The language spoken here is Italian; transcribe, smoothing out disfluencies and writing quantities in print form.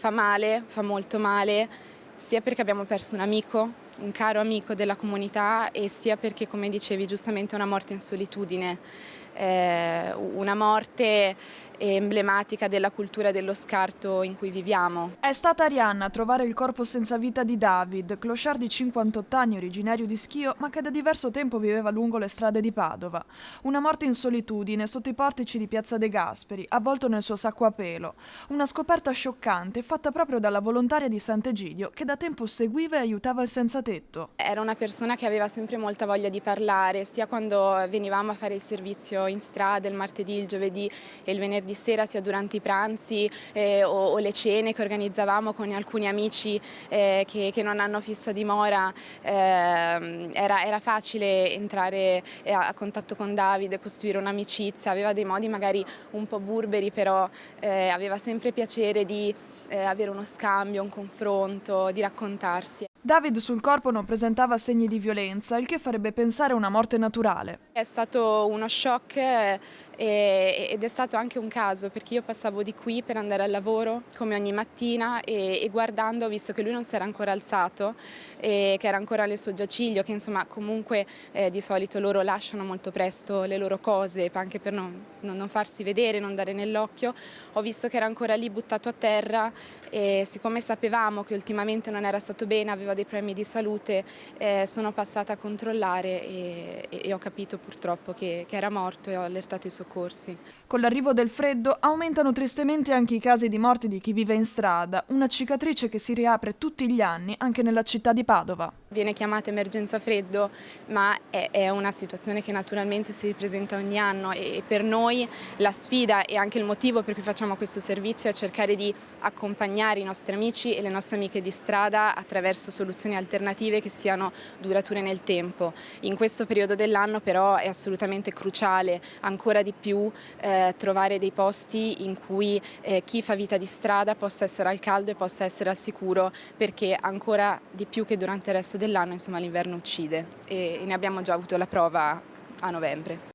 Fa male, fa molto male, sia perché abbiamo perso un amico, un caro amico della comunità, e sia perché, come dicevi giustamente, è una morte in solitudine, una morte emblematica della cultura dello scarto in cui viviamo. È stata Arianna a trovare il corpo senza vita di David, clochard di 58 anni, originario di Schio, ma che da diverso tempo viveva lungo le strade di Padova. Una morte in solitudine sotto i portici di Piazza De Gasperi, avvolto nel suo sacco a pelo. Una scoperta scioccante fatta proprio dalla volontaria di Sant'Egidio, che da tempo seguiva e aiutava il senzatetto. Era una persona che aveva sempre molta voglia di parlare, sia quando venivamo a fare il servizio in strada il martedì, il giovedì e il venerdì sera, sia durante i pranzi o le cene che organizzavamo con alcuni amici che non hanno fissa dimora. Era facile entrare a contatto con Davide, costruire un'amicizia, aveva dei modi magari un po' burberi, però aveva sempre piacere di avere uno scambio, un confronto, di raccontarsi. David sul corpo non presentava segni di violenza, il che farebbe pensare a una morte naturale. È stato uno shock ed è stato anche un caso, perché io passavo di qui per andare al lavoro come ogni mattina e guardando ho visto che lui non si era ancora alzato, che era ancora alle sue giaciglio, che insomma comunque di solito loro lasciano molto presto le loro cose anche per non farsi vedere, non dare nell'occhio. Ho visto che era ancora lì buttato a terra e siccome sapevamo che ultimamente non era stato bene, aveva dei problemi di salute, sono passata a controllare e ho capito purtroppo che era morto e ho allertato i soccorsi. Con l'arrivo del freddo aumentano tristemente anche i casi di morte di chi vive in strada, una cicatrice che si riapre tutti gli anni anche nella città di Padova. Viene chiamata emergenza freddo, ma è una situazione che naturalmente si ripresenta ogni anno e per noi la sfida e anche il motivo per cui facciamo questo servizio è cercare di accompagnare i nostri amici e le nostre amiche di strada attraverso soluzioni alternative che siano durature nel tempo. In questo periodo dell'anno però è assolutamente cruciale ancora di più trovare dei posti in cui chi fa vita di strada possa essere al caldo e possa essere al sicuro, perché ancora di più che durante il resto dell'anno, insomma, l'inverno uccide e ne abbiamo già avuto la prova a novembre.